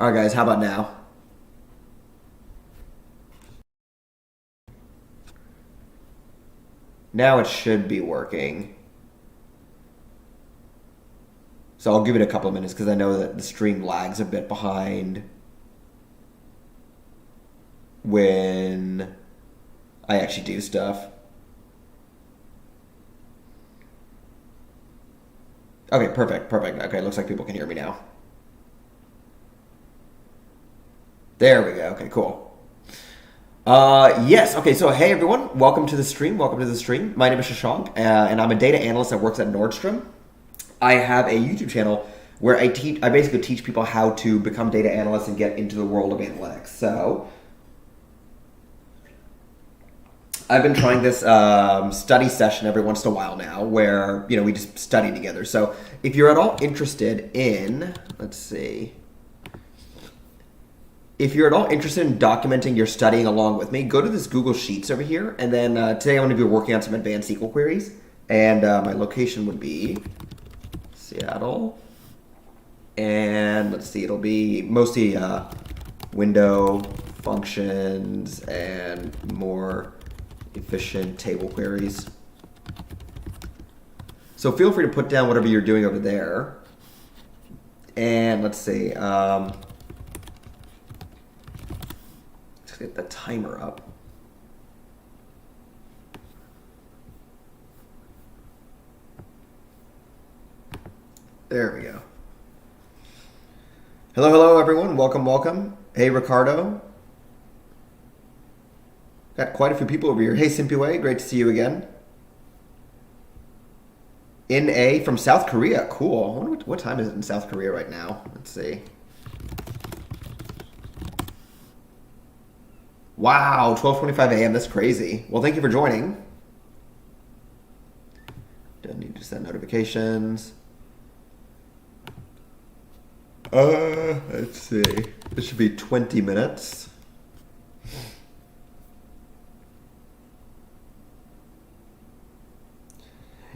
All right, guys, how about now? Now it should be working. So I'll give it a couple of minutes because I know that the stream lags a bit behind when I actually do stuff. Okay, perfect, perfect. Okay, looks like people can hear me now. There we go. Okay, cool. Yes. Okay. So, hey everyone, welcome to the stream. Welcome to the stream. My name is Shashank, and I'm a data analyst that works at Nordstrom. I have a YouTube channel where I basically teach people how to become data analysts and get into the world of analytics. So, I've been trying this study session every once in a while now, where we just study together. So, if you're at all interested in, let's see. If you're at all interested in documenting your studying along with me, go to this Google Sheets over here. And then today I'm going to be working on some advanced SQL queries. And my location would be Seattle. And let's see, it'll be mostly window functions and more efficient table queries. So feel free to put down whatever you're doing over there. And let's see. Get the timer up. There we go. Hello, hello, everyone. Welcome, welcome. Hey, Ricardo. Got quite a few people over here. Hey, Simpiway. Great to see you again. NA from South Korea. Cool. I wonder what time is it in South Korea right now? Let's see. Wow, 12:25 a.m. That's crazy. Well, thank you for joining. Don't need to send notifications. Let's see. This should be 20 minutes.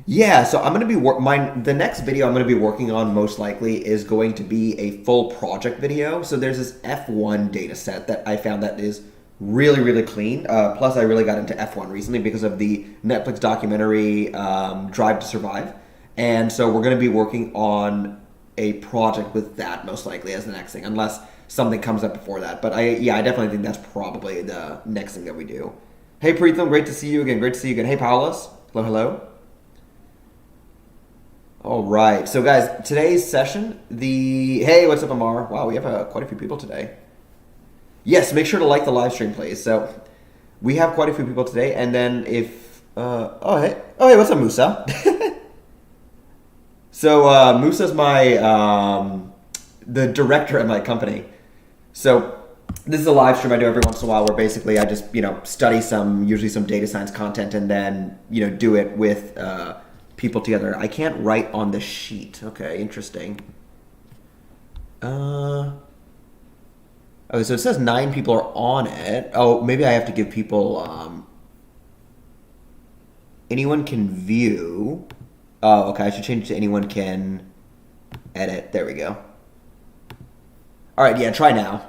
Yeah, so I'm gonna be the next video I'm gonna be working on most likely is going to be a full project video. So there's this F1 data set that I found that is really, really clean. Plus, I really got into F1 recently because of the Netflix documentary Drive to Survive. And so we're going to be working on a project with that most likely as the next thing, unless something comes up before that. But I definitely think that's probably the next thing that we do. Hey, Preetham, great to see you again. Great to see you again. Hey, Paulus. Hello, hello. All right. So, guys, today's session, hey, what's up, Amar? Wow, we have quite a few people today. Yes, make sure to like the live stream, please. So we have quite a few people today, and then if hey, what's up, Musa? So Musa's my the director at my company. So this is a live stream I do every once in a while, where basically I just study usually some data science content, and then do it with people together. I can't write on the sheet. Okay, interesting. Okay, so it says 9 people are on it. Oh, maybe I have to give people. Anyone can view. Oh, okay. I should change it to anyone can edit. There we go. All right, yeah. Try now.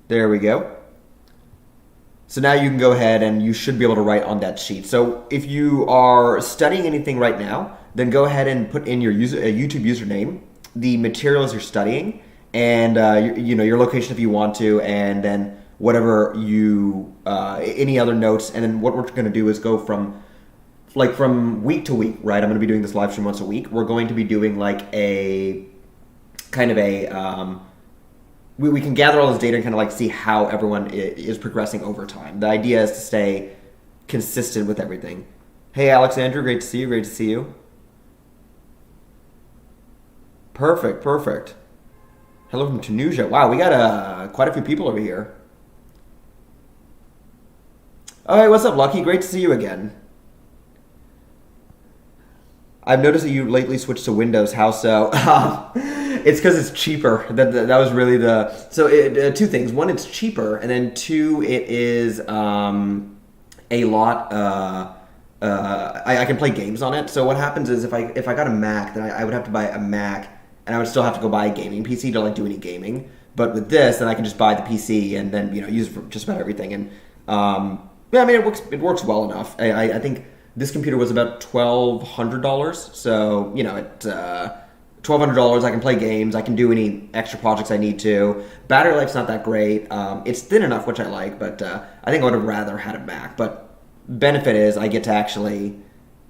There we go. So now you can go ahead and you should be able to write on that sheet. So if you are studying anything right now, then go ahead and put in your YouTube username, the materials you're studying, and your location if you want to, and then whatever any other notes. And then what we're going to do is go from week to week, right? I'm going to be doing this live stream once a week. We're going to be doing like a kind of a we can gather all this data and kind of like see how everyone is progressing over time. The idea is to stay consistent with everything. Hey, Alexandra, great to see you. Great to see you. Perfect, perfect. Hello from Tunisia. Wow, we got quite a few people over here. Oh, hey, what's up, Lucky? Great to see you again. I've noticed that you lately switched to Windows. How so? It's because it's cheaper. That was really two things. One, it's cheaper, and then two, it is a lot. I can play games on it. So what happens is if I got a Mac, then I would have to buy a Mac and I would still have to go buy a gaming PC to like do any gaming. But with this, then I can just buy the PC and then use it for just about everything. And yeah, I mean it works well enough. I think this computer was about $1,200, so at $1,200 I can play games, I can do any extra projects I need to. Battery life's not that great. It's thin enough, which I like, but I think I would have rather had a Mac. But benefit is I get to actually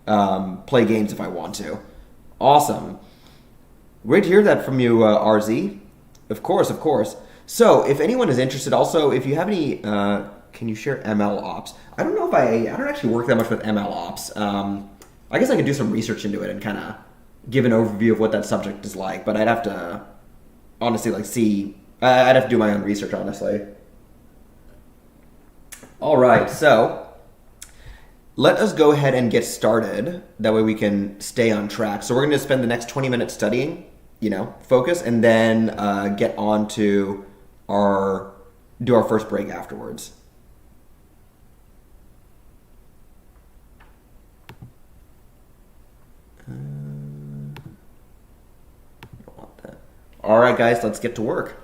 play games if I want to. Awesome. Great to hear that from you, RZ. Of course, of course. So, if anyone is interested, also, if you have any, can you share ML ops? I don't know if I don't actually work that much with ML ops. I guess I could do some research into it and kind of give an overview of what that subject is like, but I'd have to honestly like see. I'd have to do my own research, honestly. All right, so let us go ahead and get started. That way we can stay on track. So we're going to spend the next 20 minutes studying, focus, and then get on to do our first break afterwards. Don't want that. All right, guys, let's get to work.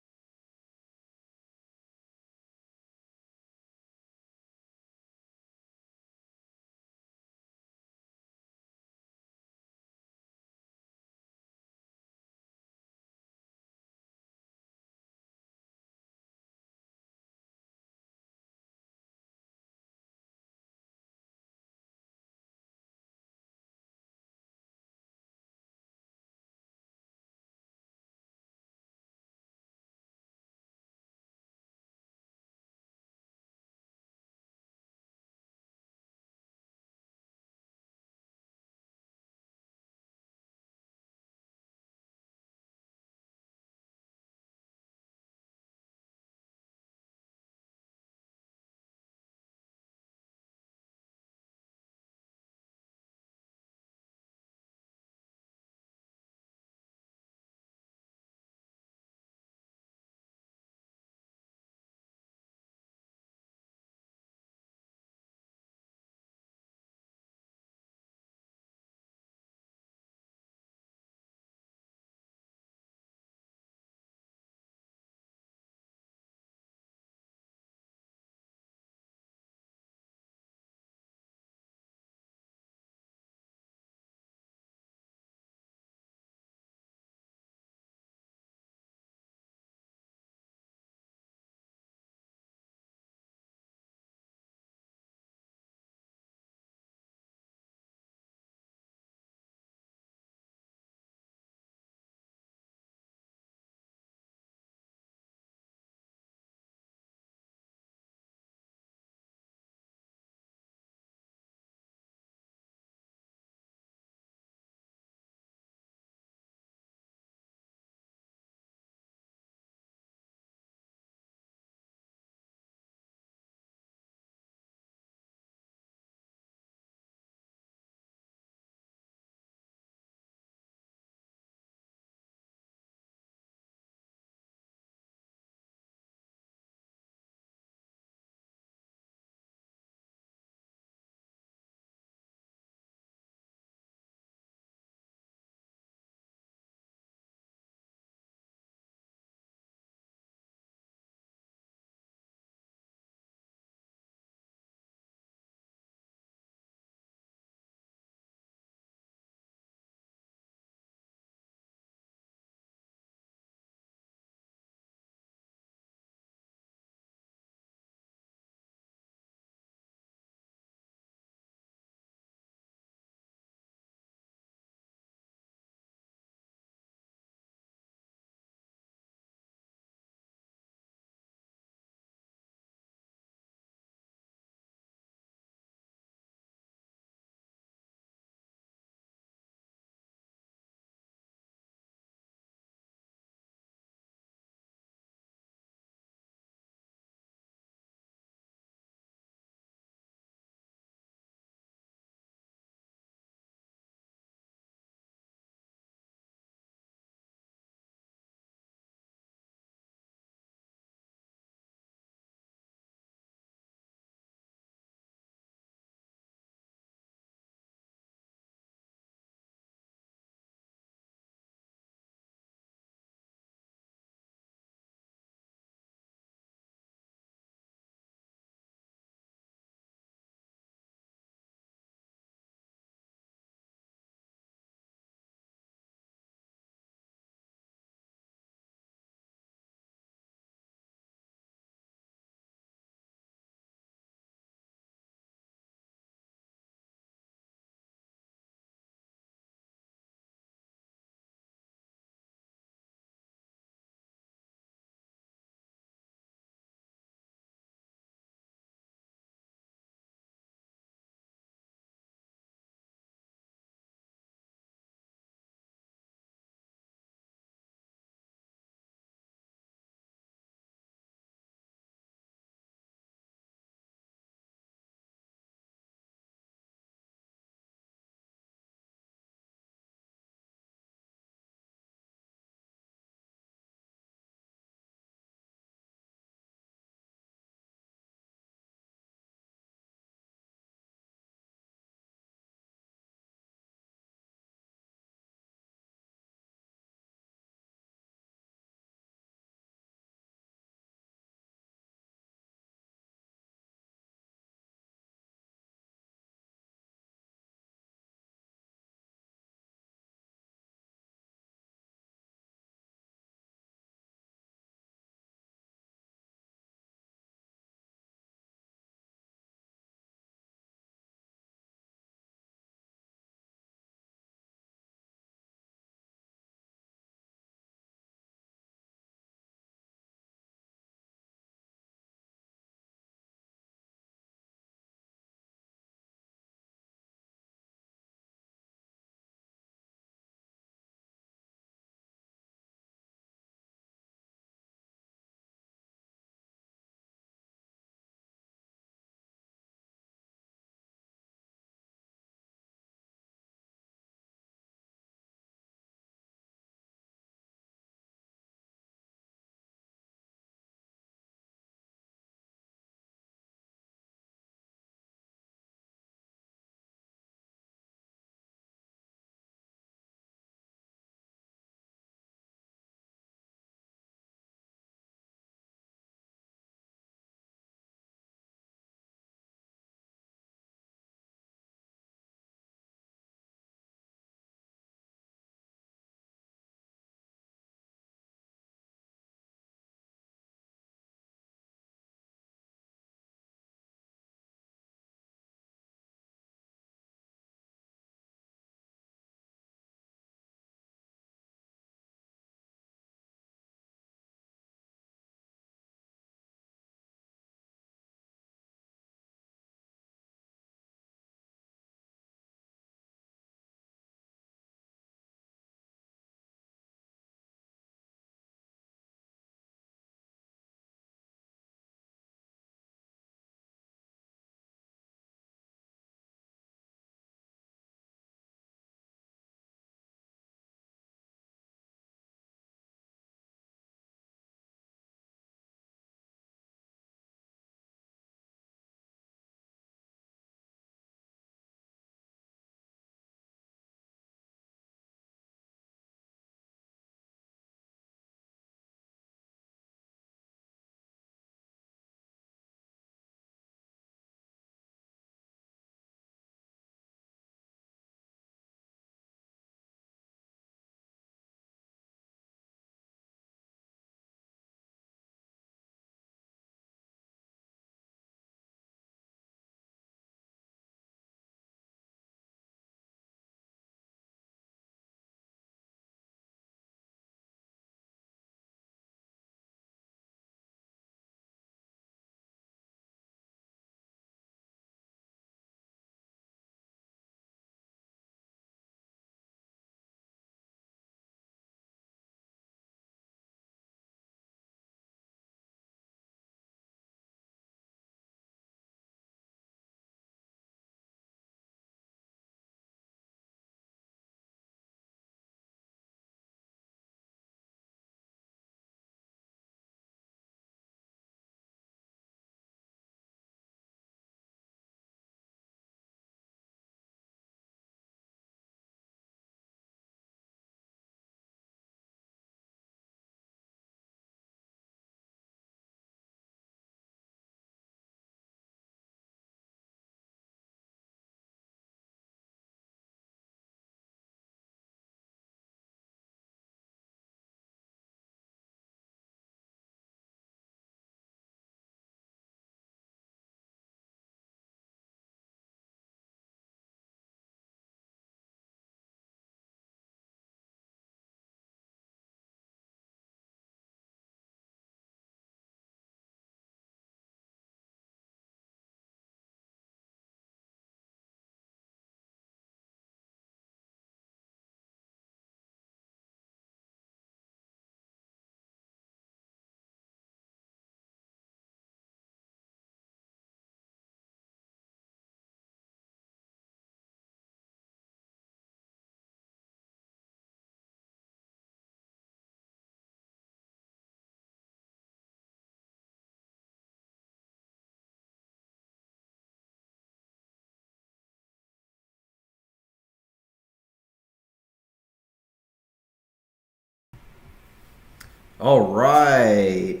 All right.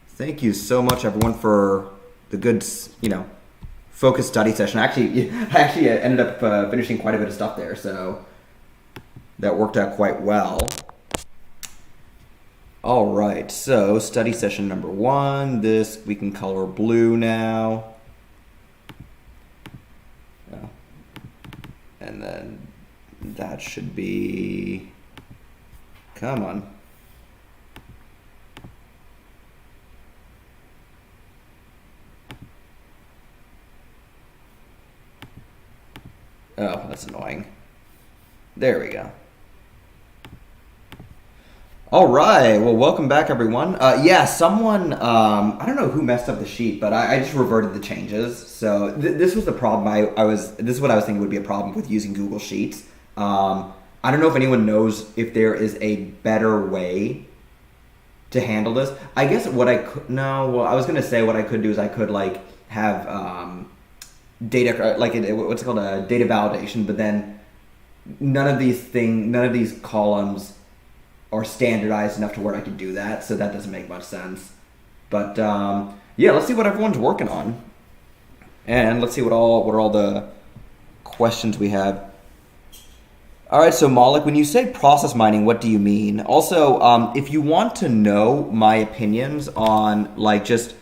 Thank you so much, everyone, for the good, focused study session. I actually ended up finishing quite a bit of stuff there, so that worked out quite well. All right, so study session number 1. This we can color blue now. Oh. And then that should be, come on. Oh, that's annoying. There we go. All right. Well, welcome back, everyone. Yeah, someone, I don't know who messed up the sheet, but I just reverted the changes. So this was the problem. This is what I was thinking would be a problem with using Google Sheets. I don't know if anyone knows if there is a better way to handle this. I guess what I could, no, well, I was going to say what I could do is I could like have data, like what's it called, a data validation, but then none of these columns are standardized enough to where I could do that, so that doesn't make much sense. But yeah, let's see what everyone's working on, and let's see what are all the questions we have. All right, so Malik, when you say process mining, what do you mean? Also, if you want to know my opinions on like just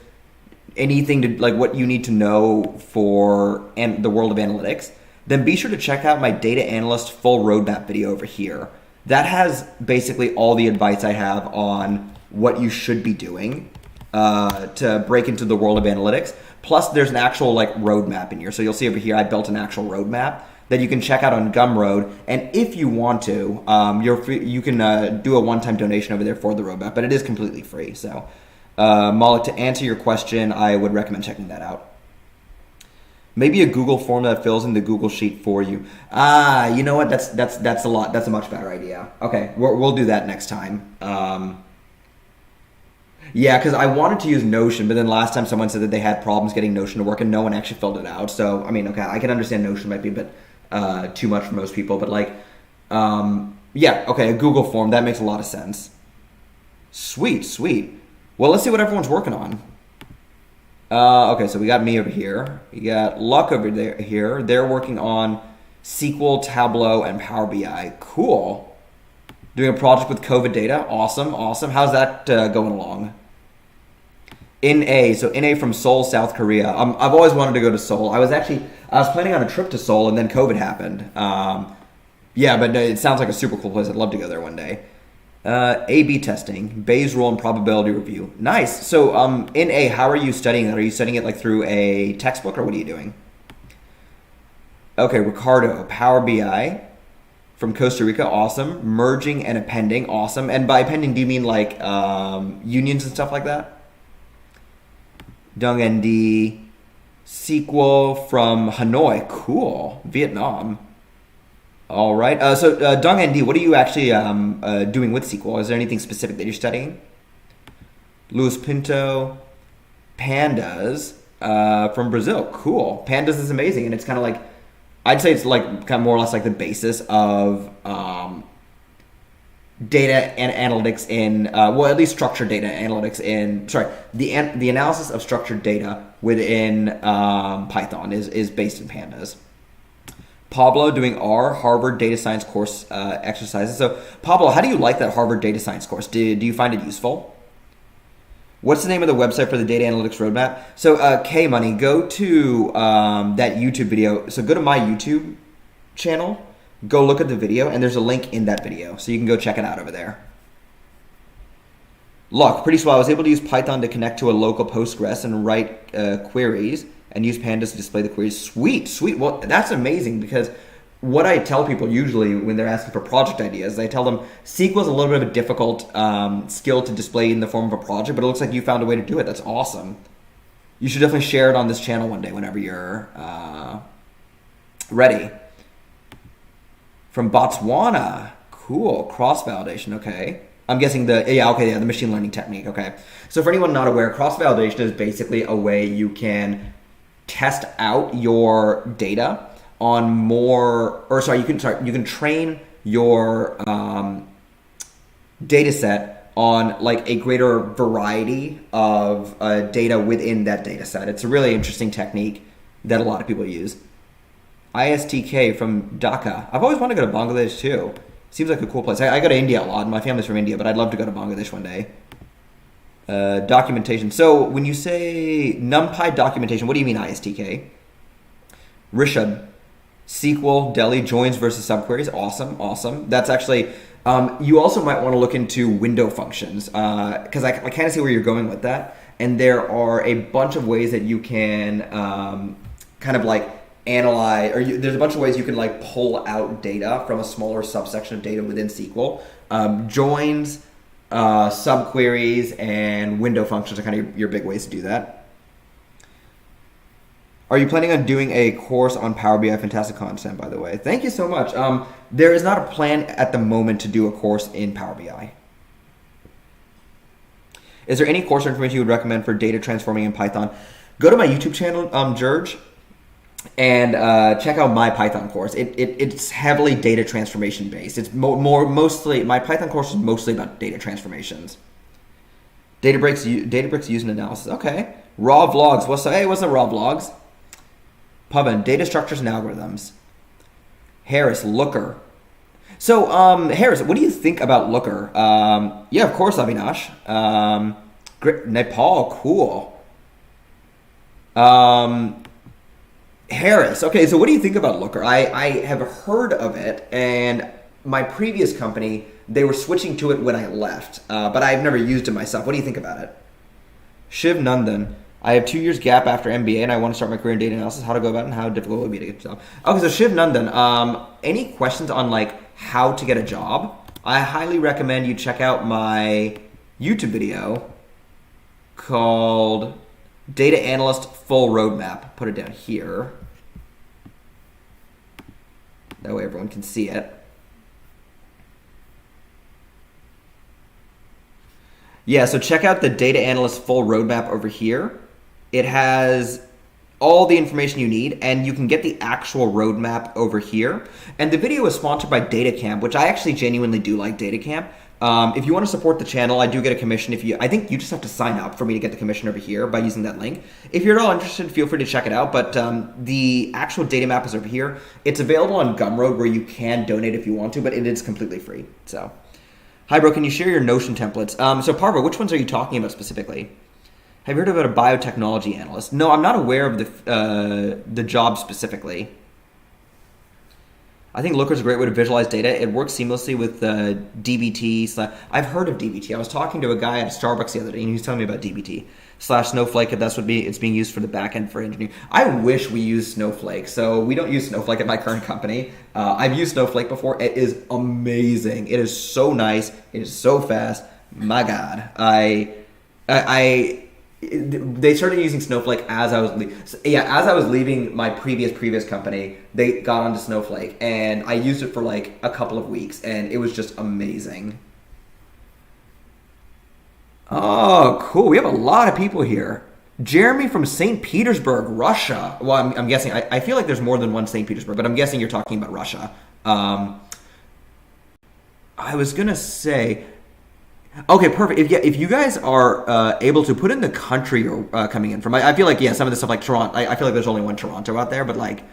anything to like what you need to know for the world of analytics, then be sure to check out my data analyst full roadmap video over here. That has basically all the advice I have on what you should be doing to break into the world of analytics. Plus, there's an actual like roadmap in here. So you'll see over here, I built an actual roadmap that you can check out on Gumroad. And if you want to, you can do a one-time donation over there for the roadmap, but it is completely free. So, Malik, to answer your question, I would recommend checking that out. Maybe a Google form that fills in the Google Sheet for you. You know what? That's a lot. That's a much better idea. Okay, we'll do that next time. Yeah, because I wanted to use Notion, but then last time someone said that they had problems getting Notion to work, and no one actually filled it out. So I mean, okay, I can understand Notion might be a bit too much for most people, but like, yeah, okay, a Google form that makes a lot of sense. Sweet. Well, let's see what everyone's working on. Okay, so we got me over here. We got Luck over there. Here, they're working on SQL, Tableau, and Power BI. Cool. Doing a project with COVID data. Awesome. How's that going along? So NA from Seoul, South Korea. I've always wanted to go to Seoul. I was planning on a trip to Seoul, and then COVID happened. Yeah, but it sounds like a super cool place. I'd love to go there one day. A/B testing, Bayes rule and probability review. Nice. So in A, how are you studying that? Are you studying it like through a textbook, or what are you doing? Okay, Ricardo, Power BI from Costa Rica. Awesome. Merging and appending. Awesome. And by appending, do you mean like unions and stuff like that? Dung ND, SQL from Hanoi. Cool. Vietnam. All right. So Dung ND, what are you actually doing with SQL? Is there anything specific that you're studying? Luis Pinto, Pandas from Brazil. Cool. Pandas is amazing, and it's kind of like, I'd say it's like kind of more or less like the basis of data and analytics in, well, at least structured data analytics in, the analysis of structured data within Python is based in Pandas. Pablo doing our Harvard Data Science course exercises. So Pablo, how do you like that Harvard Data Science course? Do you find it useful? What's the name of the website for the data analytics roadmap? So K-Money, go to that YouTube video. So go to my YouTube channel, go look at the video, and there's a link in that video. So you can go check it out over there. Luck, pretty swell. I was able to use Python to connect to a local Postgres and write queries and use Pandas to display the queries. Sweet. Well, that's amazing, because what I tell people usually when they're asking for project ideas, I tell them SQL is a little bit of a difficult skill to display in the form of a project, but it looks like you found a way to do it. That's awesome. You should definitely share it on this channel one day whenever you're ready. From Botswana. Cool. Cross-validation. Okay. I'm guessing the machine learning technique. Okay. So for anyone not aware, cross-validation is basically a way you can test out your data on you can train your data set on like a greater variety of data within that data set. It's a really interesting technique that a lot of people use. ISTK from Dhaka. I've always wanted to go to Bangladesh too. Seems like a cool place. I go to India a lot. My family's from India, but I'd love to go to Bangladesh one day. Documentation. So when you say NumPy documentation, what do you mean ISTK? Rishab. SQL, Delhi, joins versus subqueries. Awesome. That's actually, you also might want to look into window functions because I kind of see where you're going with that. And there are a bunch of ways that you can kind of like analyze, or there's a bunch of ways you can like pull out data from a smaller subsection of data within SQL. Joins, subqueries, and window functions are kind of your big ways to do that. Are you planning on doing a course on Power BI? Fantastic content, by the way. Thank you so much. There is not a plan at the moment to do a course in Power BI. Is there any course or information you would recommend for data transforming in Python? Go to my YouTube channel, George, and check out my Python course. It's heavily data transformation based. It's mostly, my Python course is mostly about data transformations. Databricks using analysis. Okay. Raw vlogs. What's up, raw vlogs? Pavan, data structures and algorithms. Harris, Looker. So, Harris, what do you think about Looker? Yeah, of course, Avinash. Great. Nepal, cool. Harris, okay, so what do you think about Looker? I have heard of it, and my previous company, they were switching to it when I left, but I've never used it myself. What do you think about it? Shiv Nandan. I have 2 years gap after MBA and I want to start my career in data analysis. How to go about it and how difficult it would be to get a job. Okay, so Shiv Nandan, any questions on like how to get a job? I highly recommend you check out my YouTube video called Data Analyst Full Roadmap. Put it down here. That way everyone can see it. Yeah, so check out the Data Analyst Full Roadmap over here. It has all the information you need, and you can get the actual roadmap over here. And the video is sponsored by DataCamp, which I actually genuinely do like DataCamp. If you want to support the channel, I do get a commission. I think you just have to sign up for me to get the commission over here by using that link. If you're at all interested, feel free to check it out. But the actual data map is over here. It's available on Gumroad where you can donate if you want to, but it is completely free. So, hi, bro. Can you share your Notion templates? So, Parva, which ones are you talking about specifically? Have you heard about a biotechnology analyst? No, I'm not aware of the job specifically. I think Looker is a great way to visualize data. It works seamlessly with DBT. I've heard of DBT. I was talking to a guy at Starbucks the other day, and he was telling me about DBT / Snowflake. If that's what it's being used for the back end for engineering. I wish we used Snowflake. So we don't use Snowflake at my current company. I've used Snowflake before. It is amazing. It is so nice. It is so fast. My God, they started using Snowflake as I was leaving my previous company. They got onto Snowflake, and I used it for like a couple of weeks, and it was just amazing. Oh, cool. We have a lot of people here. Jeremy from St. Petersburg, Russia. Well, I'm guessing. I feel like there's more than one St. Petersburg, but I'm guessing you're talking about Russia. I was going to say... Okay, perfect. If you guys are able to put in the country you're coming in from, I feel like, some of the stuff like Toronto, I feel like there's only one Toronto out there, but like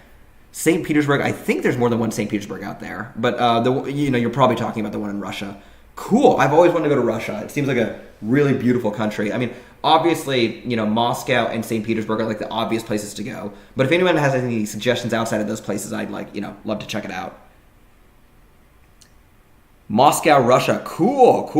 St. Petersburg, I think there's more than one St. Petersburg out there. But you're probably talking about the one in Russia. Cool. I've always wanted to go to Russia. It seems like a really beautiful country. I mean, obviously, Moscow and St. Petersburg are like the obvious places to go. But if anyone has any suggestions outside of those places, I'd love to check it out. Moscow, Russia. Cool.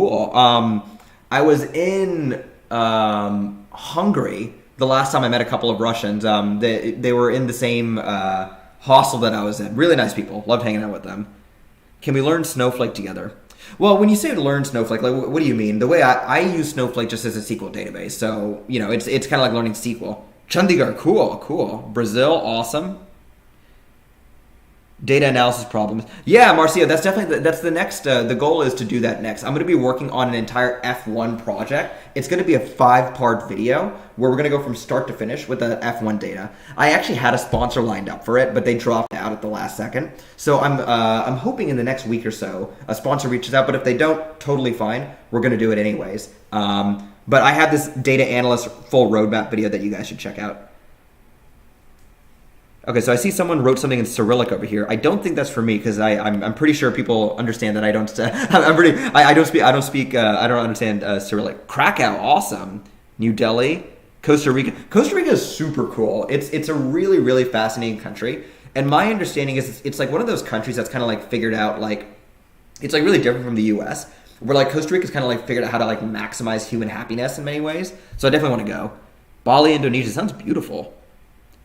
I was in Hungary the last time I met a couple of Russians. They were in the same hostel that I was in. Really nice people. Loved hanging out with them. Can we learn Snowflake together? Well, when you say learn Snowflake, like what do you mean? The way I use Snowflake just as a SQL database. So, it's kind of like learning SQL. Chandigarh, cool. Brazil, awesome. Data analysis problems. Yeah, Marcia, that's definitely that's the next. The goal is to do that next. I'm going to be working on an entire F1 project. It's going to be a 5-part video where we're going to go from start to finish with the F1 data. I actually had a sponsor lined up for it, but they dropped out at the last second. So I'm hoping in the next week or so a sponsor reaches out. But if they don't, totally fine. We're going to do it anyways. But I have this data analyst full roadmap video that you guys should check out. Okay, so I see someone wrote something in Cyrillic over here. I don't think that's for me because I'm pretty sure people understand that I don't. I don't understand Cyrillic. Krakow, awesome. New Delhi, Costa Rica. Costa Rica is super cool. It's a really really fascinating country. And my understanding is it's like one of those countries that's kind of like figured out like it's like really different from the U.S. where like Costa Rica's kind of like figured out how to like maximize human happiness in many ways. So I definitely want to go. Bali, Indonesia sounds beautiful.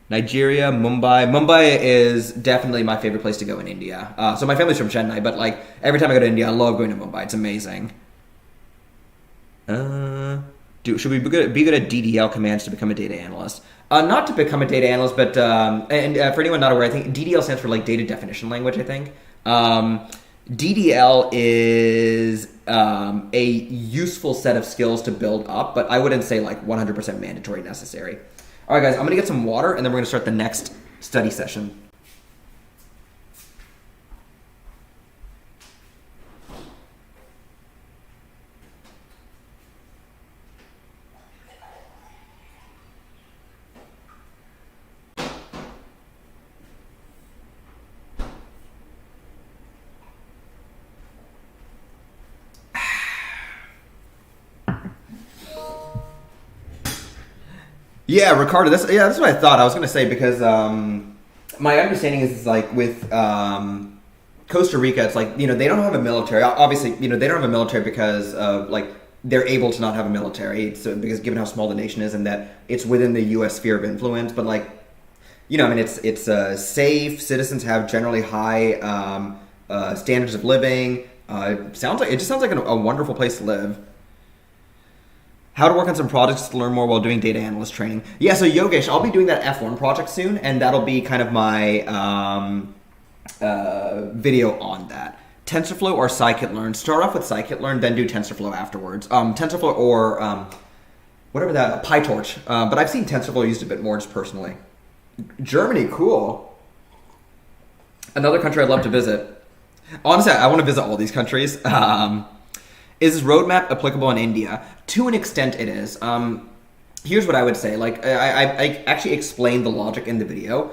Nigeria, Mumbai. Mumbai is definitely my favorite place to go in India. So my family's from Chennai, but like every time I go to India, I love going to Mumbai. It's amazing. Should we be good at DDL commands to become a data analyst? Not to become a data analyst, but for anyone not aware, I think DDL stands for like data definition language. I think DDL is a useful set of skills to build up, but I wouldn't say like 100% mandatory necessary. All right, guys, I'm going to get some water, and then we're going to start the next study session. Yeah, Ricardo. That's what I thought. I was going to say because my understanding is like with Costa Rica, it's like they don't have a military. Obviously, they don't have a military because of like they're able to not have a military. Because given how small the nation is and that it's within the U.S. sphere of influence. But like it's safe. Citizens have generally high standards of living. It just sounds like a wonderful place to live. How to work on some projects to learn more while doing data analyst training. Yeah, so Yogesh, I'll be doing that F1 project soon, and that'll be kind of my video on that. TensorFlow or scikit-learn. Start off with scikit-learn, then do TensorFlow afterwards. TensorFlow or whatever that, PyTorch. But I've seen TensorFlow used a bit more just personally. Germany, cool. Another country I'd love to visit. Honestly, I want to visit all these countries. Is this roadmap applicable in India? To an extent, it is. Here's what I would say. Like, I actually explained the logic in the video.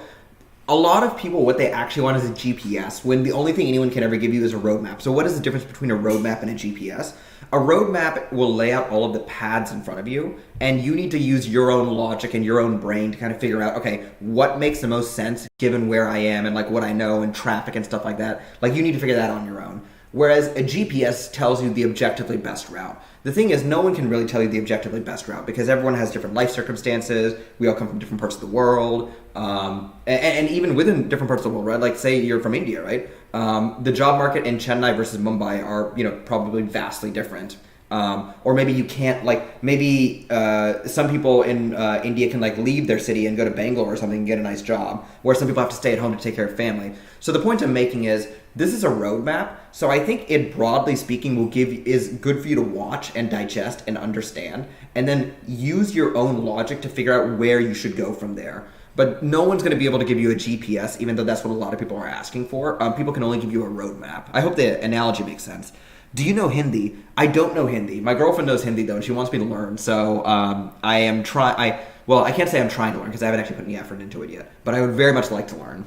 A lot of people, what they actually want is a GPS, when the only thing anyone can ever give you is a roadmap. So what is the difference between a roadmap and a GPS? A roadmap will lay out all of the paths in front of you, and you need to use your own logic and your own brain to kind of figure out, okay, what makes the most sense given where I am and like what I know and traffic and stuff like that. Like, you need to figure that on your own. Whereas a GPS tells you the objectively best route. The thing is, no one can really tell you the objectively best route because everyone has different life circumstances. We all come from different parts of the world. And even within different parts of the world, right? Like, say you're from India, right? The job market in Chennai versus Mumbai are, probably vastly different. Or maybe you can't, like, maybe some people in India can, like, leave their city and go to Bangalore or something and get a nice job, where some people have to stay at home to take care of family. So the point I'm making is, this is a roadmap, so I think it, broadly speaking, is good for you to watch and digest and understand, and then use your own logic to figure out where you should go from there. But no one's going to be able to give you a GPS, even though that's what a lot of people are asking for. People can only give you a roadmap. I hope the analogy makes sense. Do you know Hindi? I don't know Hindi. My girlfriend knows Hindi, though, and she wants me to learn. So I am trying. I can't say I'm trying to learn because I haven't actually put any effort into it yet. But I would very much like to learn.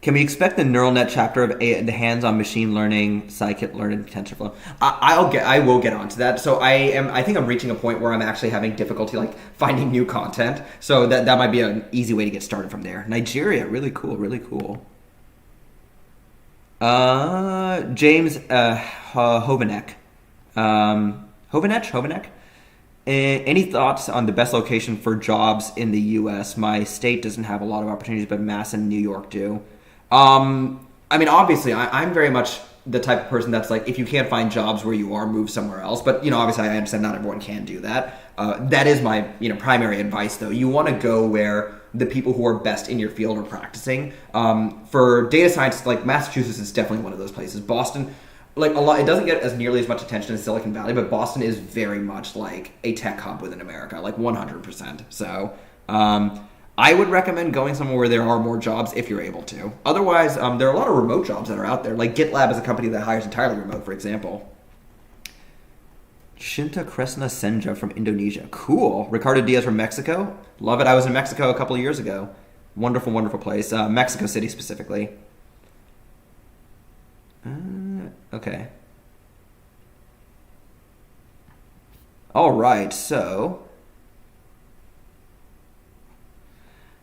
Can we expect the neural net chapter of the hands-on machine learning, scikit-learn, and TensorFlow? I will get onto that. So I think I'm reaching a point where I'm actually having difficulty like finding new content. So that might be an easy way to get started from there. Nigeria, really cool, really cool. James Hovanek. Hovanek? Any thoughts on the best location for jobs in the U.S.? My state doesn't have a lot of opportunities, but Mass and New York do. I mean, obviously, I'm very much the type of person that's like, if you can't find jobs where you are, move somewhere else. But obviously, I understand not everyone can do that. That is my primary advice, though. You want to go where the people who are best in your field are practicing. For data science, like Massachusetts is definitely one of those places. Boston, like a lot, it doesn't get as nearly as much attention as Silicon Valley, but Boston is very much like a tech hub within America, like 100%. So I would recommend going somewhere where there are more jobs if you're able to. Otherwise, there are a lot of remote jobs that are out there. Like GitLab is a company that hires entirely remote, for example. Shinta Kresna Senja from Indonesia. Cool. Ricardo Diaz from Mexico. Love it. I was in Mexico a couple of years ago. Wonderful, wonderful place. Mexico City specifically. Okay. All right. So,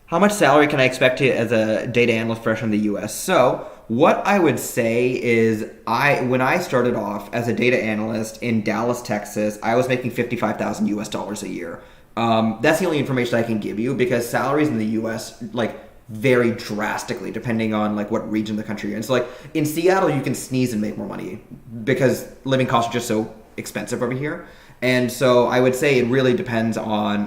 how much salary can I expect to, as a data analyst fresh in the U.S.? So, what I would say is, when I started off as a data analyst in Dallas, Texas, I was making $55,000 US dollars a year. That's the only information I can give you, because salaries in the U.S. like vary drastically depending on like what region of the country you're in. So like in Seattle, you can sneeze and make more money because living costs are just so expensive over here. And so I would say it really depends on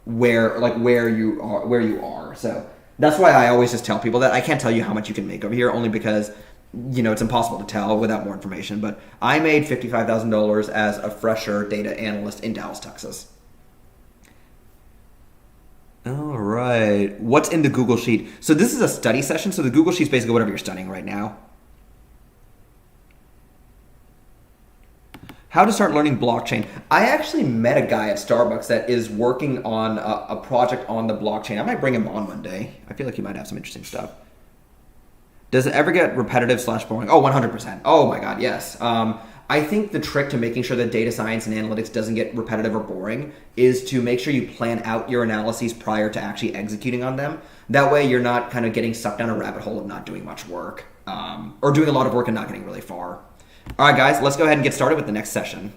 where you are. So that's why I always just tell people that I can't tell you how much you can make over here, only because it's impossible to tell without more information. But I made $55,000 as a fresher data analyst in Dallas, Texas. All right. What's in the Google Sheet? So this is a study session. So the Google Sheet is basically whatever you're studying right now. How to start learning blockchain. I actually met a guy at Starbucks that is working on a project on the blockchain. I might bring him on one day. I feel like he might have some interesting stuff. Does it ever get repetitive / boring? Oh, 100%. Oh my God, yes. I think the trick to making sure that data science and analytics doesn't get repetitive or boring is to make sure you plan out your analyses prior to actually executing on them. That way you're not kind of getting sucked down a rabbit hole of not doing much work, or doing a lot of work and not getting really far. All right, guys, let's go ahead and get started with the next session.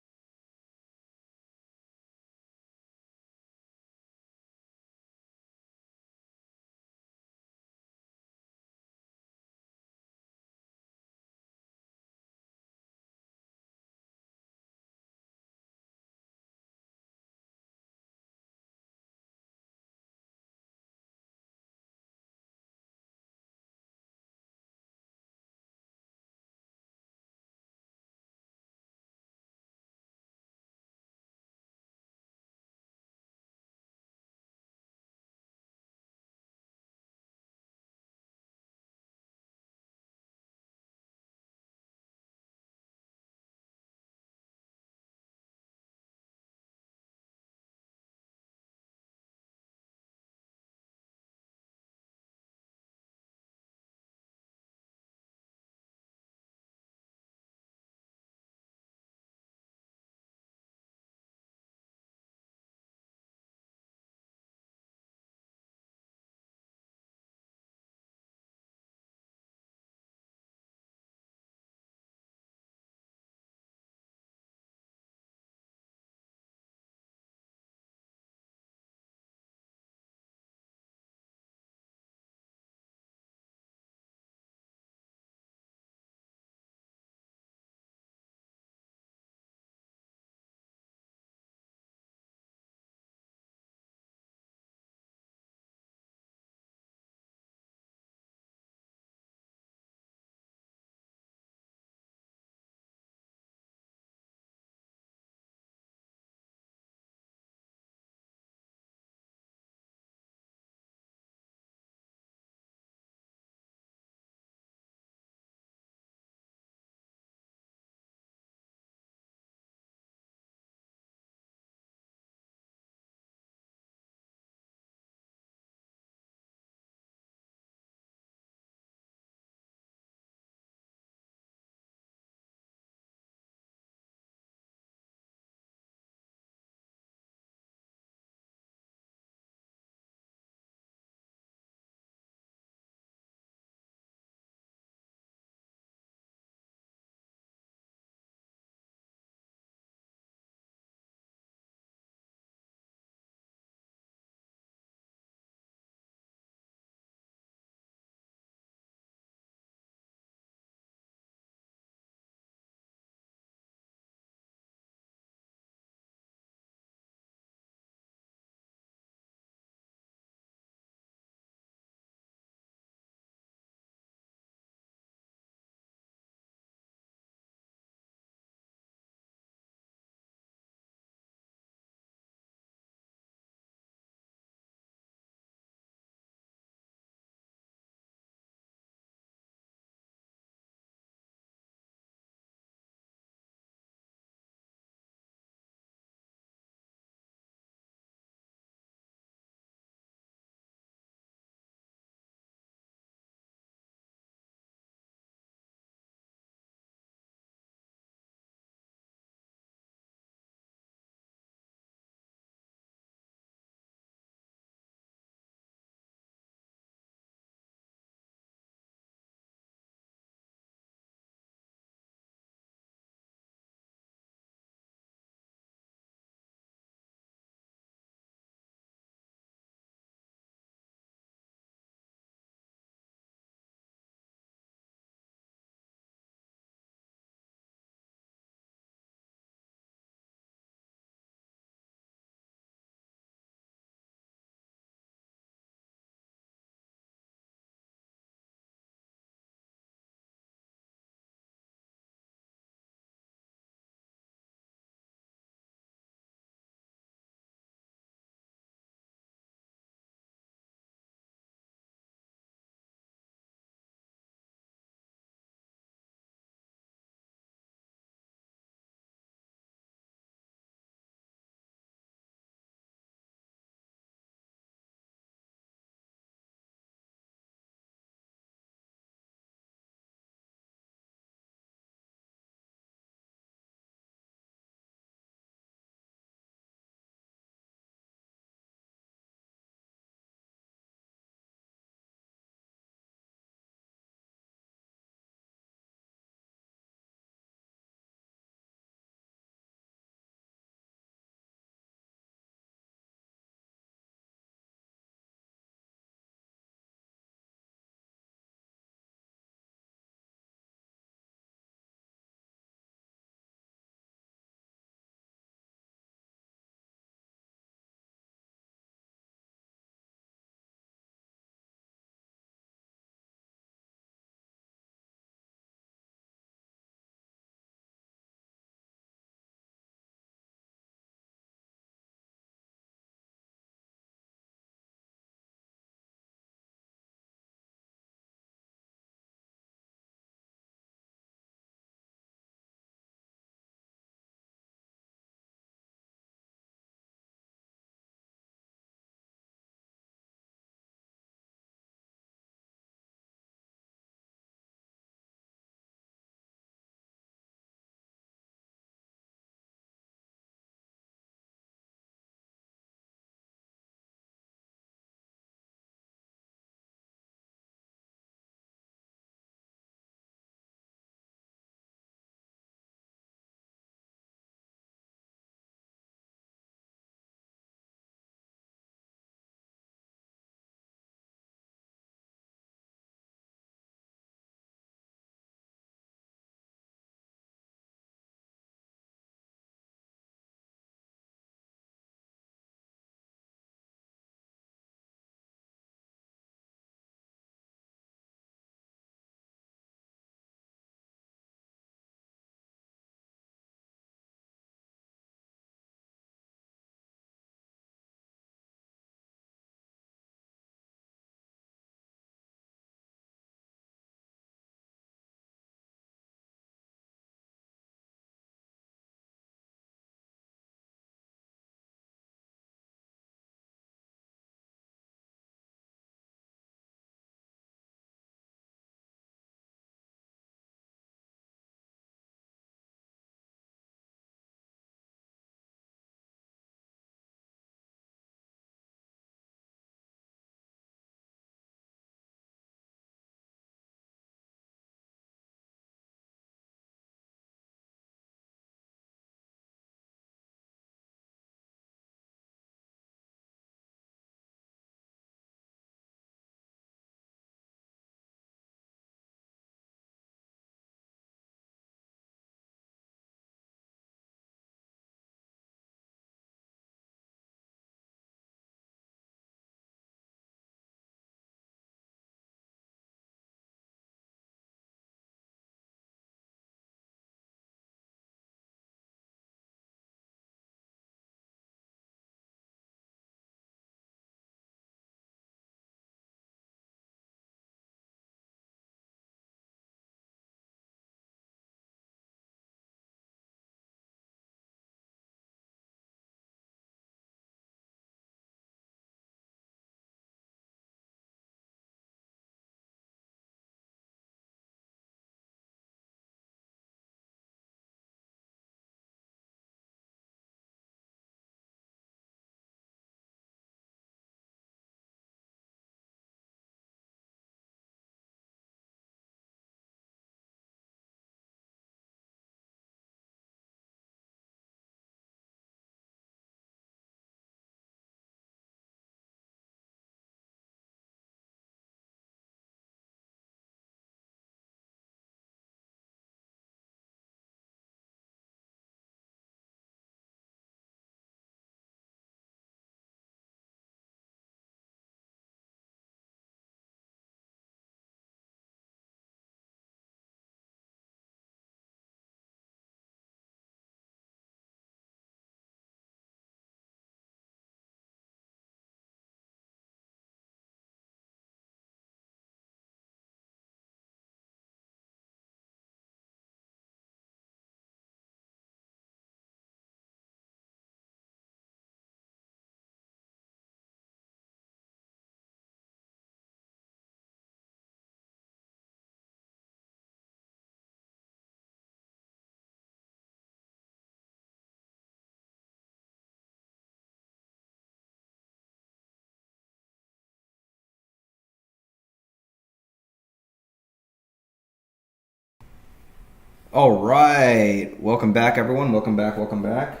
All right. Welcome back, everyone. Welcome back. Welcome back.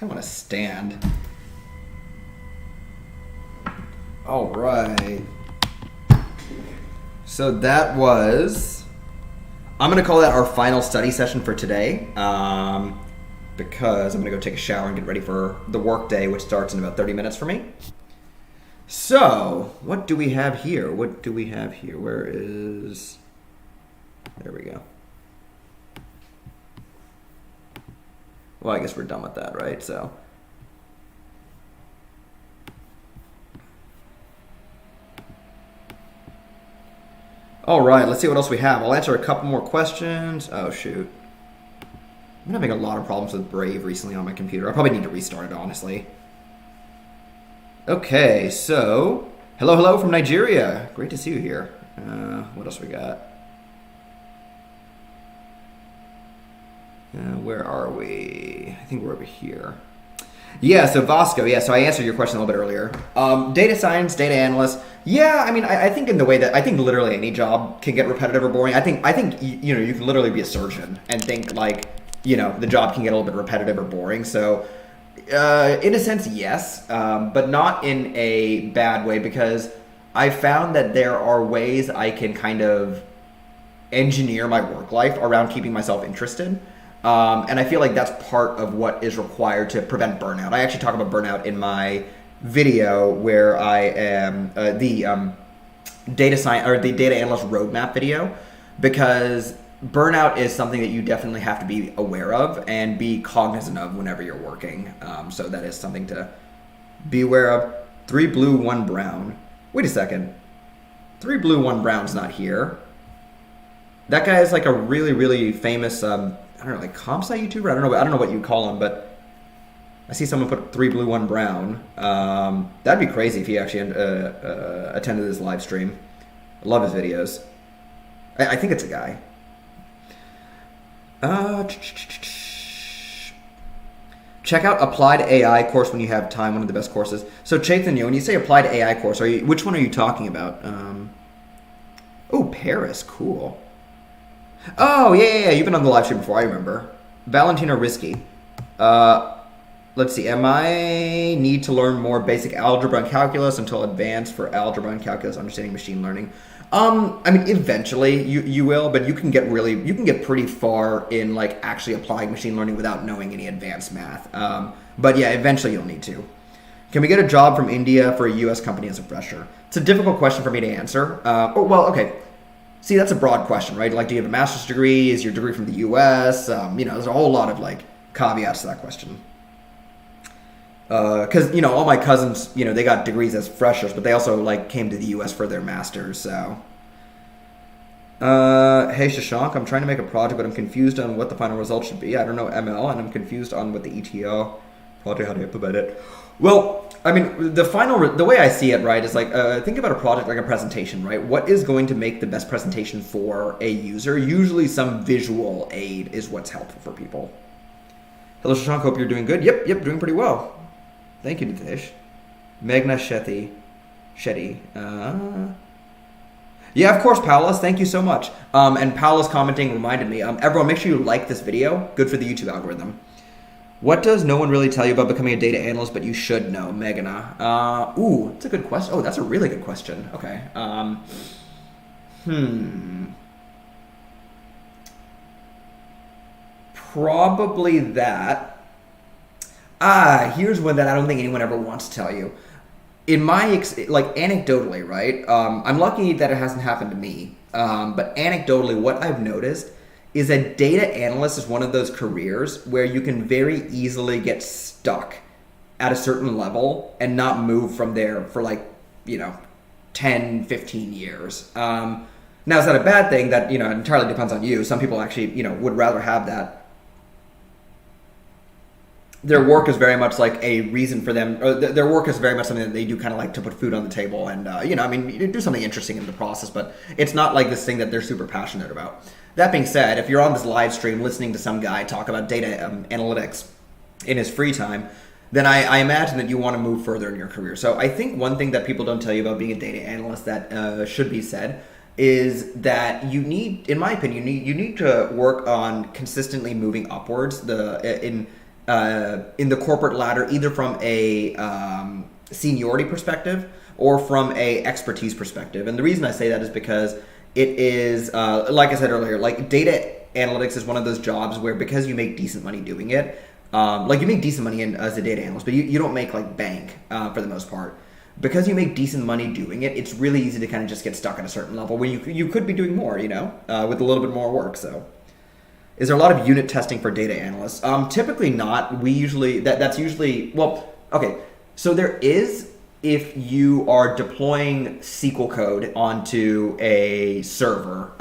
I want to stand. All right. So that was... I'm going to call that our final study session for today, because I'm going to go take a shower and get ready for the work day, which starts in about 30 minutes for me. So, what do we have here? What do we have here? Where is... There we go. Well, I guess we're done with that, right? So, all right, let's see what else we have. I'll answer a couple more questions. Oh, shoot. I'm having a lot of problems with Brave recently on my computer. I probably need to restart it, honestly. Okay, so, hello from Nigeria. Great to see you here. What else we got? Where are we? I think we're over here. Yeah, so Vasco, yeah, so I answered your question a little bit earlier. Data science, data analyst. Yeah, I mean, I think in the way that I think literally any job can get repetitive or boring. I think you know, you can literally be a surgeon and think like, you know, the job can get a little bit repetitive or boring. So, in a sense, yes, but not in a bad way, because I found that there are ways I can kind of engineer my work life around keeping myself interested. And I feel like that's part of what is required to prevent burnout. I actually talk about burnout in my video where I am the data science or the data analyst roadmap video, because burnout is something that you definitely have to be aware of and be cognizant of whenever you're working. So that is something to be aware of. 3 blue, 1 brown. Wait a second. 3 blue, 1 brown's not here. That guy is like a really, really famous, I don't know, like comp sci YouTuber? I don't know what you call him, but I see someone put 3 blue, 1 brown. That'd be crazy if he actually attended this live stream. I love his videos. I think it's a guy. Check out Applied AI course when you have time, one of the best courses. So Chaitanya, when you say Applied AI course, which one are you talking about? Oh, Paris, cool. Oh, yeah, you've been on the live stream before, I remember. Valentina Risky. Let's see, am I need to learn more basic algebra and calculus until advanced for algebra and calculus, understanding machine learning? I mean, eventually you will, but you can get pretty far in like actually applying machine learning without knowing any advanced math. But yeah, eventually you'll need to. Can we get a job from India for a U.S. company as a fresher? It's a difficult question for me to answer. Okay. See, that's a broad question, right? Like, do you have a master's degree? Is your degree from the U.S.? You know, there's a whole lot of like caveats to that question. Because, you know, all my cousins, you know, they got degrees as freshers, but they also like came to the U.S. for their masters. So, hey Shashank, I'm trying to make a project, but I'm confused on what the final result should be. I don't know ML, and I'm confused on what the ETL project, how to implement it. Well, I mean, the way I see it, right, is like, think about a project like a presentation, right? What is going to make the best presentation for a user? Usually some visual aid is what's helpful for people. Hello, Shashank, hope you're doing good. Yep, doing pretty well. Thank you, Nitesh. Meghna Shetty. Yeah, of course, Paulus, thank you so much. And Paulus commenting reminded me, everyone, make sure you like this video. Good for the YouTube algorithm. What does no one really tell you about becoming a data analyst, but you should know, Meghna? Ooh, that's a good question. Oh, that's a really good question. Okay. Probably that. Here's one that I don't think anyone ever wants to tell you. In my, like, anecdotally, right? I'm lucky that it hasn't happened to me. But anecdotally, what I've noticed is that data analyst is one of those careers where you can very easily get stuck at a certain level and not move from there for like, you know, 10, 15 years. Now, is that a bad thing? That, you know, it entirely depends on you. Some people actually, you know, would rather have that. Their work is very much like a reason for them, or their work is very much something that they do kind of like to put food on the table and, you know, I mean, you do something interesting in the process, but it's not like this thing that they're super passionate about. That being said, if you're on this live stream listening to some guy talk about data analytics in his free time, then I imagine that you want to move further in your career. So I think one thing that people don't tell you about being a data analyst that should be said is that you need, in my opinion, you need to work on consistently moving upwards in the corporate ladder, either from a seniority perspective or from a expertise perspective. And the reason I say that is because it is, like I said earlier, like data analytics is one of those jobs where, because you make decent money doing it, like you make decent money as a data analyst, but you don't make like bank for the most part. Because you make decent money doing it, it's really easy to kind of just get stuck at a certain level where you could be doing more, with a little bit more work. So, is there a lot of unit testing for data analysts? Typically not. We usually that's usually, well, okay. So there is, if you are deploying SQL code onto a server.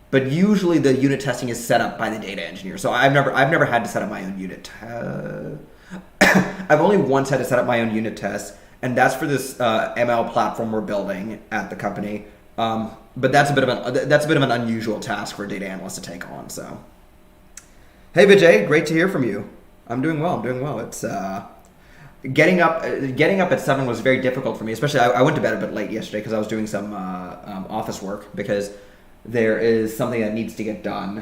But usually the unit testing is set up by the data engineer. So I've never had to set up my own unit. I've only once had to set up my own unit test, and that's for this ML platform we're building at the company. But that's a bit of an unusual task for a data analyst to take on. So, hey Vijay, great to hear from you. I'm doing well. It's getting up at 7 was very difficult for me. Especially I went to bed a bit late yesterday because I was doing some office work, because there is something that needs to get done,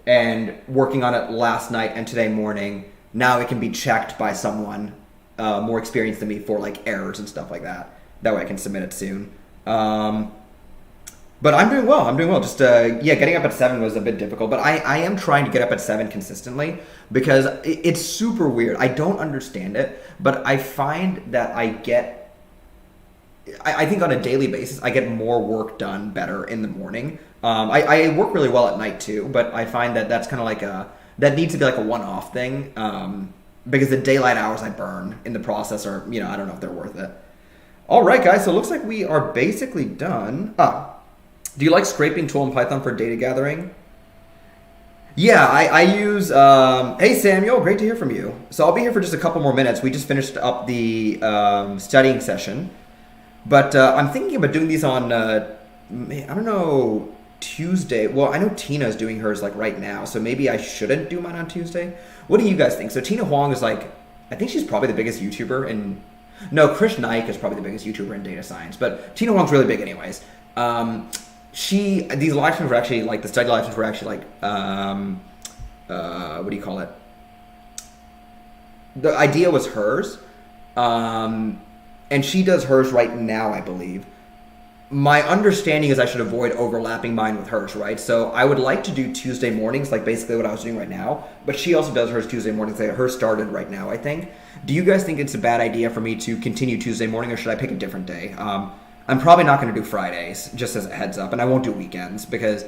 and working on it last night and today morning. Now it can be checked by someone more experienced than me for like errors and stuff like that. That way I can submit it soon. But I'm doing well. Just getting up at 7 was a bit difficult, but I am trying to get up at 7 consistently, because it's super weird. I don't understand it, but I find that I think on a daily basis, I get more work done better in the morning. I work really well at night too, but I find that that's kind of like that needs to be like a one-off thing, because the daylight hours I burn in the process are, I don't know if they're worth it. All right, guys, so it looks like we are basically done. Do you like scraping tool in Python for data gathering? Yeah, I use, hey Samuel, great to hear from you. So I'll be here for just a couple more minutes. We just finished up the studying session. But I'm thinking about doing these on, I don't know, Tuesday. Well, I know Tina's doing hers like right now, so maybe I shouldn't do mine on Tuesday. What do you guys think? So Tina Huang is like, I think she's probably the biggest YouTuber in, no, Krish Naik is probably the biggest YouTuber in data science, but Tina Huang's really big anyways. These live streams were actually, like the study live streams were actually like, what do you call it? The idea was hers. And she does hers right now, I believe. My understanding is I should avoid overlapping mine with hers, right? So I would like to do Tuesday mornings, like basically what I was doing right now. But she also does hers Tuesday mornings. Hers started right now, I think. Do you guys think it's a bad idea for me to continue Tuesday morning, or should I pick a different day? I'm probably not going to do Fridays, just as a heads up. And I won't do weekends, because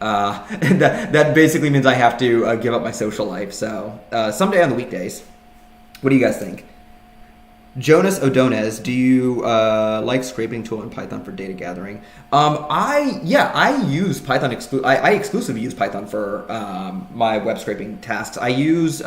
that basically means I have to give up my social life. So someday on the weekdays. What do you guys think? Jonas O'Donez, do you like scraping tool in Python for data gathering? I use Python. I exclusively use Python for my web scraping tasks. I use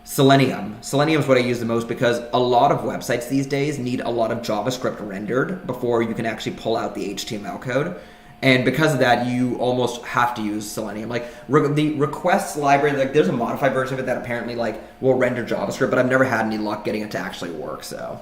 Selenium. Selenium is what I use the most, because a lot of websites these days need a lot of JavaScript rendered before you can actually pull out the HTML code. And because of that, you almost have to use Selenium. Like the requests library, like there's a modified version of it that apparently like will render JavaScript, but I've never had any luck getting it to actually work. So,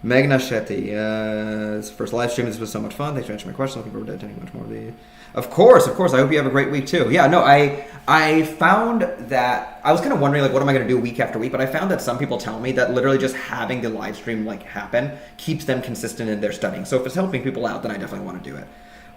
Meghna Shetty, first live stream. This was so much fun. Thanks for answering my question. Looking forward to attending much more of the. Of course. I hope you have a great week too. Yeah, no, I found that I was kind of wondering like what am I going to do week after week, but I found that some people tell me that literally just having the live stream like happen keeps them consistent in their studying. So if it's helping people out, then I definitely want to do it.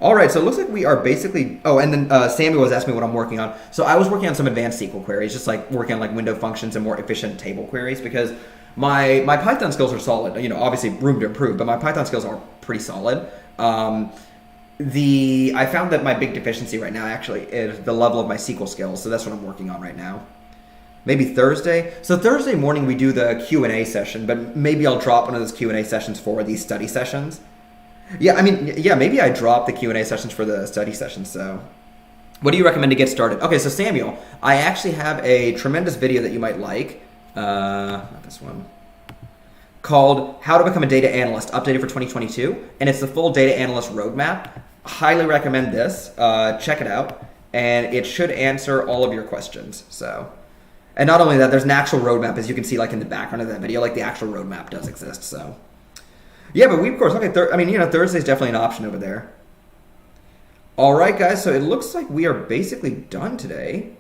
All right, so it looks like we are basically. Oh, and then Samuel was asking me what I'm working on. So I was working on some advanced SQL queries, just like working on like window functions and more efficient table queries, because my Python skills are solid. Obviously room to improve, but my Python skills are pretty solid. I found that my big deficiency right now actually is the level of my SQL skills, so that's what I'm working on right now. Maybe Thursday. So Thursday morning we do the Q&A session, but maybe I'll drop one of those Q&A sessions for these study sessions. Maybe I drop the Q&A sessions for the study sessions. So what do you recommend to get started? Okay, so Samuel, I actually have a tremendous video that you might like. Not this one. Called How to Become a Data Analyst, updated for 2022. And it's the full data analyst roadmap. Highly recommend this. Check it out. And it should answer all of your questions. So, And not only that, there's an actual roadmap, as you can see, like in the background of that video, like the actual roadmap does exist. So, yeah, but we of course, okay. Thursday's definitely an option over there. All right, guys. So it looks like we are basically done today.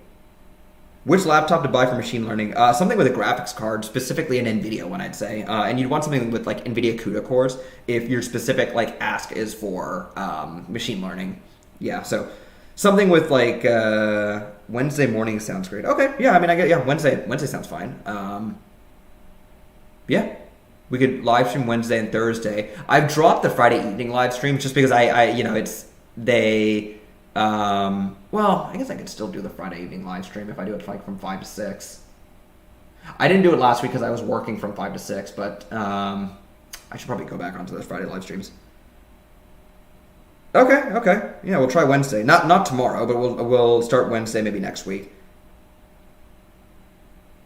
Which laptop to buy for machine learning? Something with a graphics card, specifically an NVIDIA one, I'd say. And you'd want something with like NVIDIA CUDA cores if your specific like ask is for machine learning. Yeah, so something with like Wednesday morning sounds great. Okay, yeah, I mean, Wednesday sounds fine. Yeah, we could live stream Wednesday and Thursday. I've dropped the Friday evening live stream just because well, I guess I could still do the Friday evening live stream if I do it like from 5 to 6. I didn't do it last week because I was working from 5 to 6, but I should probably go back onto those Friday live streams. Okay. Yeah, we'll try Wednesday. Not tomorrow, but we'll start Wednesday maybe next week.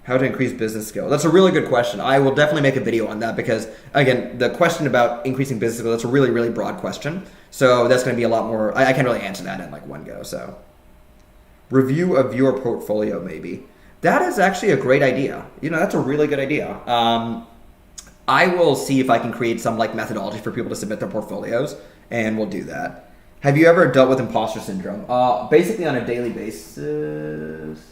How to increase business skill? That's a really good question. I will definitely make a video on that because, again, the question about increasing business skill, that's a really, really broad question. So that's going to be a lot more. I can't really answer that in like one go. So review of your portfolio, maybe. That is actually a great idea. That's a really good idea. I will see if I can create some like methodology for people to submit their portfolios, and we'll do that. Have you ever dealt with imposter syndrome? Basically on a daily basis.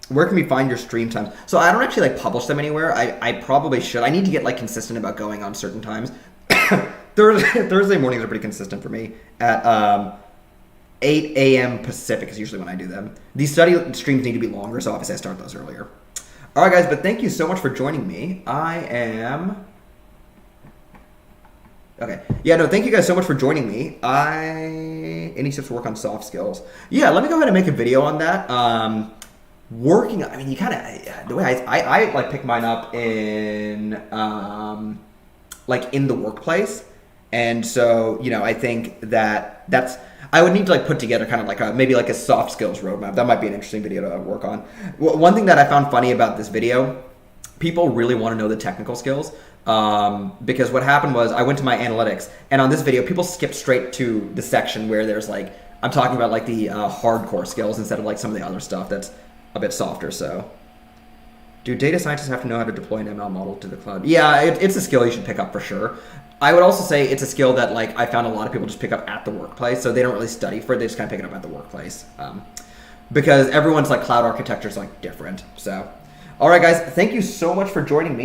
Where can we find your stream times? So I don't actually like publish them anywhere. I probably should. I need to get like consistent about going on certain times. Thursday mornings are pretty consistent for me at 8 a.m. Pacific is usually when I do them. These study streams need to be longer, so obviously I start those earlier. All right, guys, but thank you so much for joining me. Okay. Yeah, no, thank you guys so much for joining me. Any tips to work on soft skills? Yeah, let me go ahead and make a video on that. I mean, you kind of, the way I like pick mine up in, like in the workplace. And so, I think that's, I would need to like put together kind of like maybe like a soft skills roadmap. That might be an interesting video to work on. One thing that I found funny about this video, people really want to know the technical skills. Because what happened was I went to my analytics, and on this video, people skipped straight to the section where there's like, I'm talking about like the hardcore skills instead of like some of the other stuff that's a bit softer. So, do data scientists have to know how to deploy an ML model to the cloud? Yeah, it's a skill you should pick up for sure. I would also say it's a skill that like I found a lot of people just pick up at the workplace, so they don't really study for it. They just kind of pick it up at the workplace because everyone's like cloud architecture is like different. So, all right, guys, thank you so much for joining me.